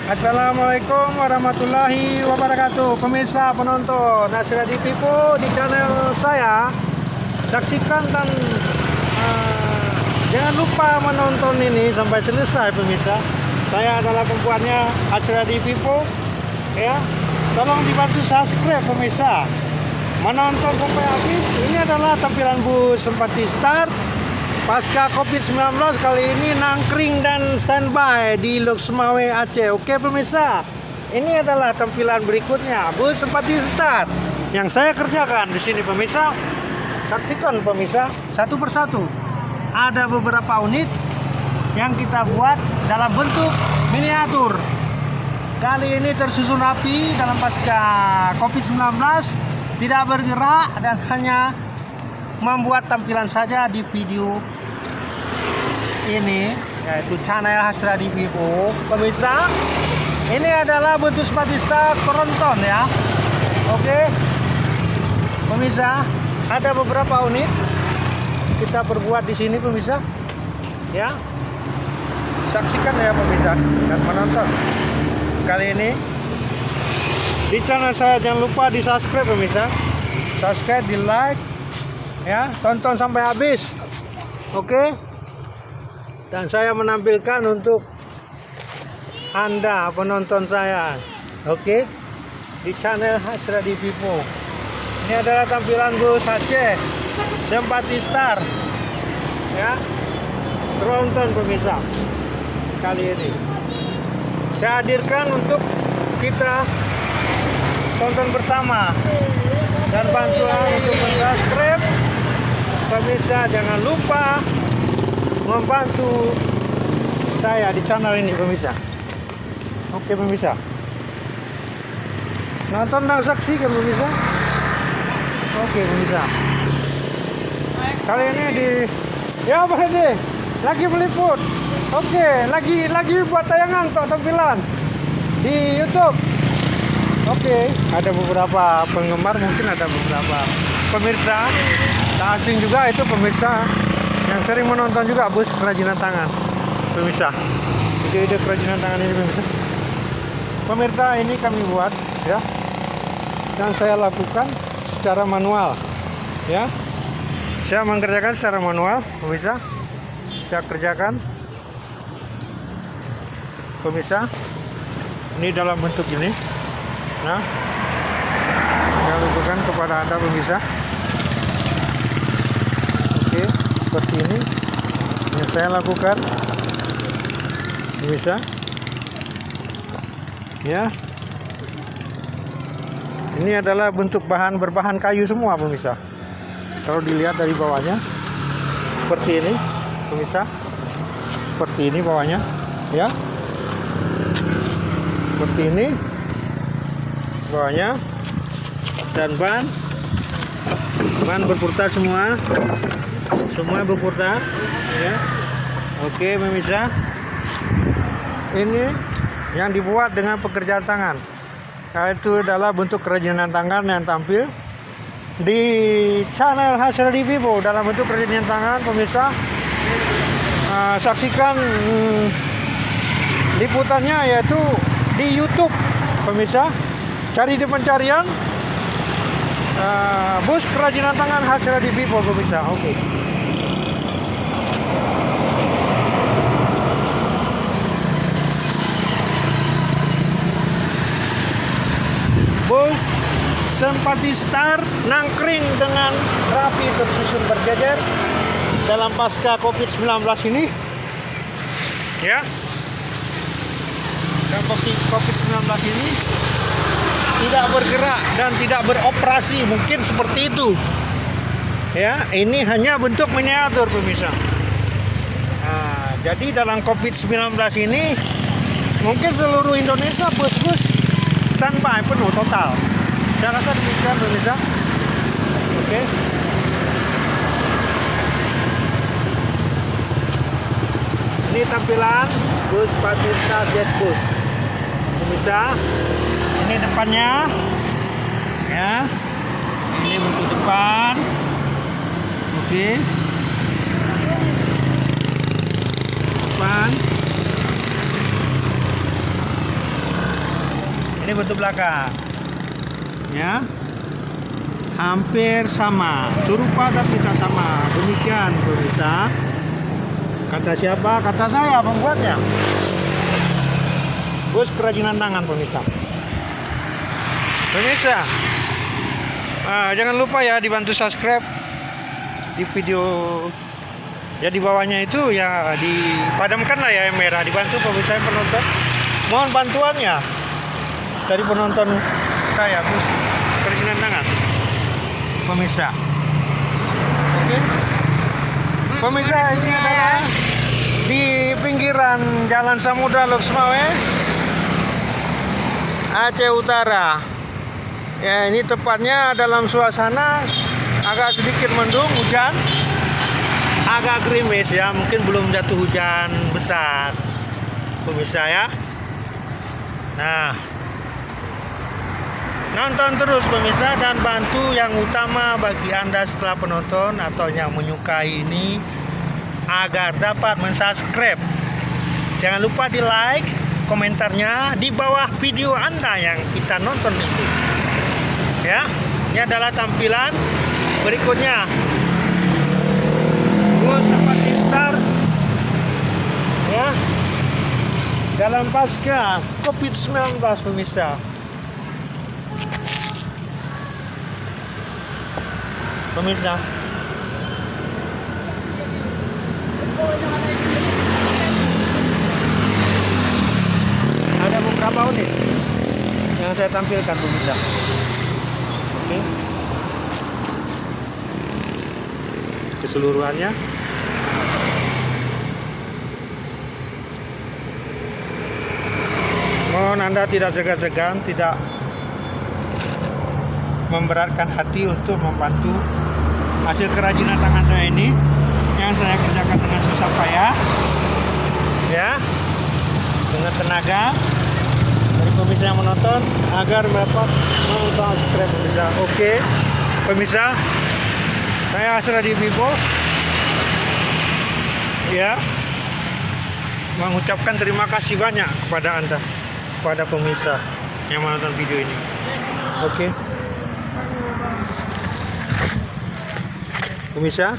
Assalamualaikum warahmatullahi wabarakatuh. Pemirsa penonton Hasradi Pipo di channel saya, saksikan dan jangan lupa menonton ini sampai selesai pemirsa. Saya adalah pembuatnya Hasradi Pipo ya. Tolong dibantu subscribe pemirsa. Menonton sampai habis. Ini adalah tampilan bus Sempati Start pasca COVID-19 kali ini nangkring dan standby di Loksmawe Aceh. Oke pemirsa, ini adalah tampilan berikutnya bus Sempati Start yang saya kerjakan di sini pemirsa. Saksikan pemirsa satu persatu. Ada beberapa unit yang kita buat dalam bentuk miniatur. Kali ini tersusun rapi dalam pasca COVID-19, tidak bergerak dan hanya membuat tampilan saja di video ini, yaitu channel Hasradi Pipo. Pemirsa, ini adalah bentuk Sempati Start tronton ya. Oke pemirsa, ada beberapa unit kita perbuat di sini pemirsa ya. Saksikan ya pemirsa dan menonton kali ini di channel saya. Jangan lupa di subscribe pemirsa, subscribe, di like ya, tonton sampai habis. Oke. Dan saya menampilkan untuk Anda penonton saya, oke, di channel Hasradi Pipo. Ini adalah tampilan bus Aceh Sempati Start ya, tronton pemirsa. Kali ini saya hadirkan untuk kita tonton bersama dan bantuan untuk subscribe pemirsa. Jangan lupa membantu saya di channel ini pemirsa. Oke pemirsa, nonton dan saksikan pemirsa. Oke pemirsa, kali ini ya apa ini lagi meliput. Oke, lagi buat tayangan atau tampilan di YouTube. Oke, ada beberapa penggemar, mungkin ada beberapa pemirsa asing juga itu pemirsa yang sering menonton juga bus kerajinan tangan pemirsa. Ide-ide kerajinan tangan ini pemirsa. Pemirsa, ini kami buat ya, dan saya lakukan secara manual ya. Saya mengerjakan secara manual pemirsa. Saya kerjakan pemirsa. Ini dalam bentuk ini. Nah, saya lakukan kepada Anda pemirsa. Oke, seperti ini yang saya lakukan pemirsa ya. Ini adalah bentuk berbahan kayu semua pemirsa. Kalau dilihat dari bawahnya seperti ini pemirsa, seperti ini bawahnya ya, seperti ini bawahnya, dan ban berputar semua berputar ya. Oke pemirsa, ini yang dibuat dengan pekerjaan tangan, yaitu adalah bentuk kerajinan tangan yang tampil di channel Hasradi Pipo dalam bentuk kerajinan tangan pemirsa. Saksikan liputannya yaitu di YouTube pemirsa. Cari di pencarian bus kerajinan tangan Hasradi Pipo pemirsa. Oke. Bus Sempati Start nangkring dengan rapi tersusun berjejer dalam pasca COVID-19 ini ya. Dan COVID-19 ini tidak bergerak dan tidak beroperasi, mungkin seperti itu ya. Ini hanya bentuk miniatur pemirsa. Jadi dalam COVID-19 ini mungkin seluruh Indonesia bus-bus standby penuh total. Saya rasa demikian pemirsa. Oke. Ini tampilan bus Sempati Start Jet Bus pemirsa. Ini depannya ya. Ini bentuk depan. Oke. Depan. Ini bentuk belakang. Ya. Hampir sama, serupa tapi tak sama. Demikian pemirsa. Kata siapa? Kata saya pembuatnya. Bos kerajinan tangan pemirsa. Pemirsa, jangan lupa ya dibantu subscribe di video. Ya di bawahnya itu ya dipadamkan lah ya yang merah. Dibantu pemirsa yang penonton. Mohon bantuannya dari penonton saya, bos kerajinan tangan. Pemirsa, oke. Pemirsa, ini adalah di pinggiran Jalan Samudra Loksmawe, Aceh Utara. Ya, ini tepatnya dalam suasana agak sedikit mendung, hujan, agak gerimis ya, mungkin belum jatuh hujan besar, pemirsa ya. Nah, nonton terus pemirsa dan bantu yang utama bagi Anda setelah penonton atau yang menyukai ini agar dapat mensubscribe. Jangan lupa di like komentarnya di bawah video Anda yang kita nonton itu. Ya, ini adalah tampilan berikutnya. Bos seperti star ya dalam pasca COVID-19 pemirsa. Pemirsa, ada beberapa unit yang saya tampilkan pemirsa. Oke, keseluruhannya. Mohon Anda tidak segan-segan, tidak memberatkan hati untuk membantu hasil kerajinan tangan saya ini yang saya kerjakan dengan susah payah ya, dengan tenaga dari pemirsa yang menonton agar dapat mensubscribe pemirsa. Oke pemirsa, saya Asradi Vivo ya, mengucapkan terima kasih banyak kepada Anda, kepada pemirsa yang menonton video ini. Oke pemirsa,